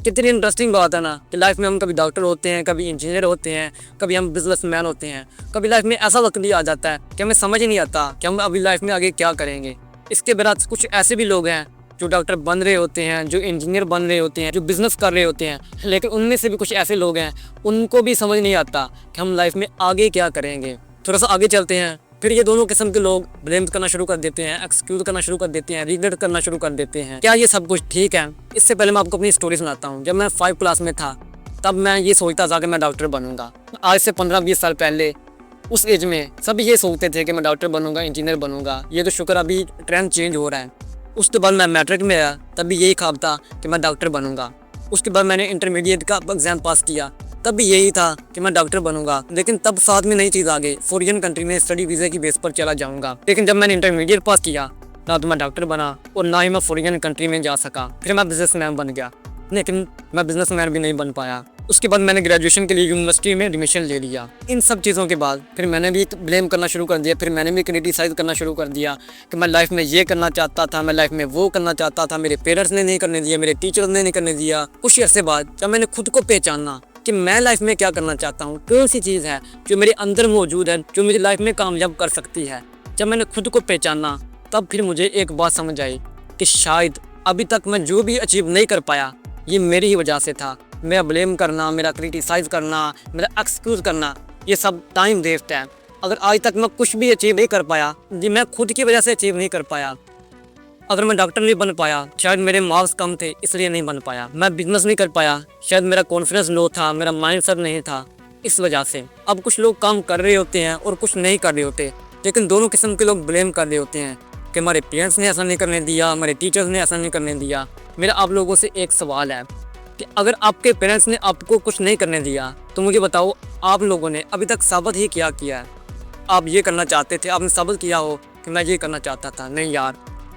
कितनी इंटरेस्टिंग बात है ना कि लाइफ में हम कभी डॉक्टर होते हैं, कभी इंजीनियर होते हैं, कभी हम बिजनेसमैन होते हैं। कभी लाइफ में ऐसा वक्त भी आ जाता है कि हमें समझ ही नहीं आता कि हम अभी लाइफ में आगे क्या करेंगे। इसके बाद कुछ ऐसे भी लोग हैं जो डॉक्टर बन रहे होते हैं, जो इंजीनियर बन रहे होते हैं, जो बिज़नेस कर रहे होते हैं, लेकिन उनमें से भी कुछ ऐसे लोग हैं उनको भी समझ नहीं आता कि हम लाइफ में आगे क्या करेंगे। थोड़ा सा आगे चलते हैं, फिर ये दोनों किस्म के लोग ब्लेम करना शुरू कर देते हैं, एक्सक्यूज करना शुरू कर देते हैं, रिग्रेट करना शुरू कर देते हैं। क्या ये सब कुछ ठीक है? इससे पहले मैं आपको अपनी स्टोरी सुनाता हूँ। जब मैं 5 क्लास में था तब मैं ये सोचता था कि मैं डॉक्टर बनूंगा। आज से 15-20 साल पहले उस एज में सब ये सोचते थे कि मैं डॉक्टर बनूंगा, इंजीनियर बनूंगा। ये तो शुक्र अभी ट्रेंड चेंज हो रहा है। उसके बाद मैं मैट्रिक में आया, तब भी यही ख्वाब था कि मैं डॉक्टर बनूंगा। उसके बाद मैंने इंटरमीडिएट का एग्ज़ाम पास किया, तब भी यही था कि मैं डॉक्टर बनूंगा। लेकिन तब साथ में नई चीज़ आ गई, फॉरेन कंट्री में स्टडी वीज़ा की बेस पर चला जाऊंगा। लेकिन जब मैंने इंटरमीडिएट पास किया ना तो मैं डॉक्टर बना और ना ही मैं फॉरेन कंट्री में जा सका। फिर मैं बिजनेसमैन बन गया, लेकिन मैं बिजनेसमैन भी नहीं बन पाया। उसके बाद मैंने ग्रेजुएशन के लिए यूनिवर्सिटी में एडमिशन ले लिया। इन सब चीज़ों के बाद फिर मैंने भी ब्लेम करना शुरू कर दिया, फिर मैंने भी क्रिटिसाइज़ करना शुरू कर दिया कि मैं लाइफ में ये करना चाहता था, मैं लाइफ में वो करना चाहता था, मेरे पेरेंट्स ने नहीं करने दिया, मेरे टीचर्स ने नहीं करने दिया। कुछ अर्से बाद जब मैंने खुद को पहचाना कि मैं लाइफ में क्या करना चाहता हूँ, कौन सी चीज़ है जो मेरे अंदर मौजूद है, जो मुझे लाइफ में कामयाब कर सकती है, जब मैंने खुद को पहचाना तब फिर मुझे एक बात समझ आई कि शायद अभी तक मैं जो भी अचीव नहीं कर पाया ये मेरी ही वजह से था। मेरा ब्लेम करना, मेरा क्रिटिसाइज़ करना, मेरा एक्सक्यूज़ करना, ये सब टाइम वेस्ट है। अगर आज तक मैं कुछ भी अचीव नहीं कर पाया, जी मैं खुद की वजह से अचीव नहीं कर पाया। अगर मैं डॉक्टर नहीं बन पाया, शायद मेरे मार्क्स कम थे इसलिए नहीं बन पाया। मैं बिजनेस नहीं कर पाया, शायद मेरा कॉन्फिडेंस लो था, मेरा माइंड सेट नहीं था, इस वजह से। अब कुछ लोग काम कर रहे होते हैं और कुछ नहीं कर रहे होते, लेकिन दोनों किस्म के लोग ब्लेम कर रहे होते हैं कि हमारे पेरेंट्स ने ऐसा नहीं करने दिया, हमारे टीचर्स ने ऐसा नहीं करने दिया। मेरा आप लोगों से एक सवाल है कि अगर आपके पेरेंट्स ने आपको कुछ नहीं करने दिया तो मुझे बताओ आप लोगों ने अभी तक साबित ही क्या किया है? आप ये करना चाहते थे, आपने साबित किया हो कि मैं ये करना चाहता था? नहीं यार,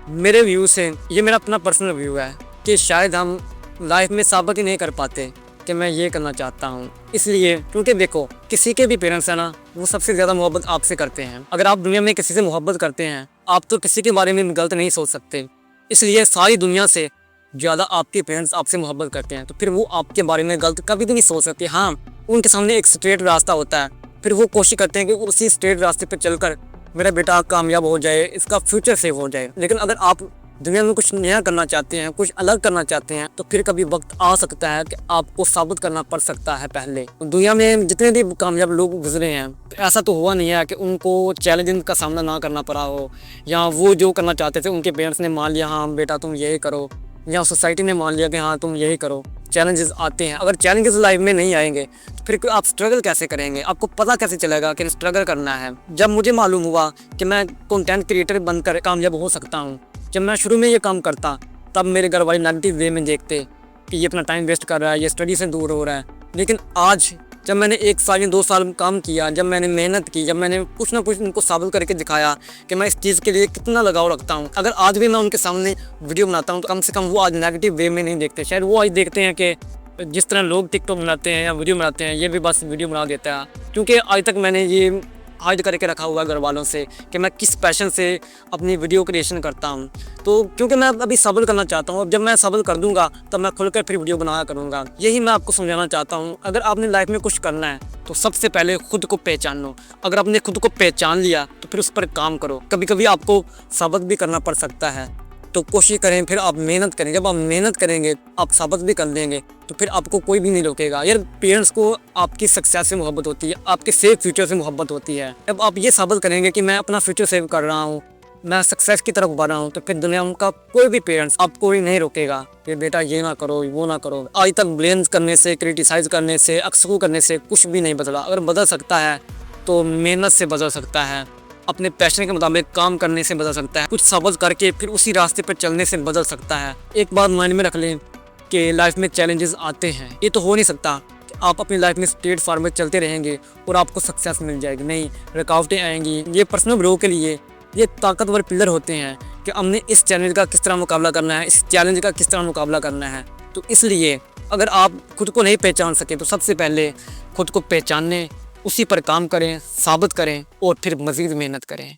मेरे व्यू से ये मेरा अपना पर्सनल व्यू है कि शायद हम लाइफ में साबित ही नहीं कर पाते कि मैं ये करना चाहता हूँ। इसलिए क्योंकि देखो, किसी के भी पेरेंट्स है ना, वो सबसे ज़्यादा मोहब्बत आपसे करते हैं। अगर आप दुनिया में किसी से मोहब्बत करते हैं, आप तो किसी के बारे में गलत नहीं सोच सकते। इसलिए सारी दुनिया से ज़्यादा आपके पेरेंट्स आपसे मोहब्बत करते हैं, तो फिर वो आपके बारे में गलत कभी भी नहीं सोच सकते। हाँ, उनके सामने एक स्ट्रेट रास्ता होता है, फिर वो कोशिश करते हैं कि उसी स्ट्रेट रास्ते पर चलकर मेरा बेटा कामयाब हो जाए, इसका फ्यूचर सेव हो जाए। लेकिन अगर आप दुनिया में कुछ नया करना चाहते हैं, कुछ अलग करना चाहते हैं, तो फिर कभी वक्त आ सकता है कि आपको साबित करना पड़ सकता है। पहले दुनिया में जितने भी कामयाब लोग गुजरे हैं, ऐसा तो हुआ नहीं है कि उनको चैलेंज का सामना ना करना पड़ा हो, या वो जो करना चाहते थे उनके पेरेंट्स ने मान लिया हाँ बेटा तुम यही करो, या सोसाइटी ने मान लिया कि हाँ तुम यही करो। चैलेंजेस आते हैं, अगर चैलेंजेस लाइफ में नहीं आएंगे तो फिर आप स्ट्रगल कैसे करेंगे? आपको पता कैसे चलेगा कि स्ट्रगल करना है? जब मुझे मालूम हुआ कि मैं कंटेंट क्रिएटर बनकर कामयाब हो सकता हूँ, जब मैं शुरू में ये काम करता तब मेरे घर वाले नेगेटिव वे में देखते कि ये अपना टाइम वेस्ट कर रहा है, ये स्टडी से दूर हो रहा है। लेकिन आज जब मैंने 1 साल या 2 साल काम किया, जब मैंने मेहनत की, जब मैंने कुछ ना कुछ उनको साबित करके दिखाया कि मैं इस चीज़ के लिए कितना लगाव रखता हूँ, अगर आज भी मैं उनके सामने वीडियो बनाता हूँ तो कम से कम वो आज नेगेटिव वे में नहीं देखते। शायद वो आज देखते हैं कि जिस तरह लोग टिकटॉक बनाते हैं या वीडियो बनाते हैं, ये भी बस वीडियो बना देता है। क्योंकि आज तक मैंने ये हाइड करके रखा हुआ है घर वालों से कि मैं किस पैशन से अपनी वीडियो क्रिएशन करता हूँ। तो क्योंकि मैं अभी सब्र करना चाहता हूँ, अब जब मैं सब्र कर दूंगा तब मैं खुलकर फिर वीडियो बनाया करूँगा। यही मैं आपको समझाना चाहता हूँ। अगर आपने लाइफ में कुछ करना है तो सबसे पहले खुद को पहचानो। अगर आपने खुद को पहचान लिया तो फिर उस पर काम करो। कभी कभी आपको साबित भी करना पड़ सकता है, तो कोशिश करें, फिर आप मेहनत करें। जब आप मेहनत करेंगे आप साबित भी कर देंगे तो फिर आपको कोई भी नहीं रोकेगा। यार, पेरेंट्स को आपकी सक्सेस से मोहब्बत होती है, आपके सेफ फ्यूचर से मोहब्बत होती है। जब आप ये साबित करेंगे कि मैं अपना फ्यूचर सेव कर रहा हूँ, मैं सक्सेस की तरफ बढ़ रहा हूँ, तो फिर दुनिया का कोई भी पेरेंट्स आपको ही नहीं रोकेगा कि बेटा ये ना करो, वो ना करो। आज तक ब्लेम करने से, क्रिटिसाइज़ करने से, एक्सक्यूज करने से कुछ भी नहीं बदला। अगर बदल सकता है तो मेहनत से बदल सकता है, अपने पैशन के मुताबिक काम करने से बदल सकता है, कुछ साबित करके फिर उसी रास्ते पर चलने से बदल सकता है। एक बात माइंड में रख लें कि लाइफ में चैलेंजेस आते हैं। ये तो हो नहीं सकता कि आप अपनी लाइफ में स्ट्रेट फॉरवर्ड चलते रहेंगे और आपको सक्सेस मिल जाएगी। नहीं, रुकावटें आएंगी। ये पर्सनल ग्रो के लिए ये ताकतवर पिलर होते हैं कि हमने इस चैलेंज का किस तरह मुकाबला करना है, इस चैलेंज का किस तरह मुकाबला करना है। तो इसलिए अगर आप खुद को नहीं पहचान सके तो सबसे पहले खुद को पहचानने, उसी पर काम करें, साबित करें और फिर मज़ीद मेहनत करें।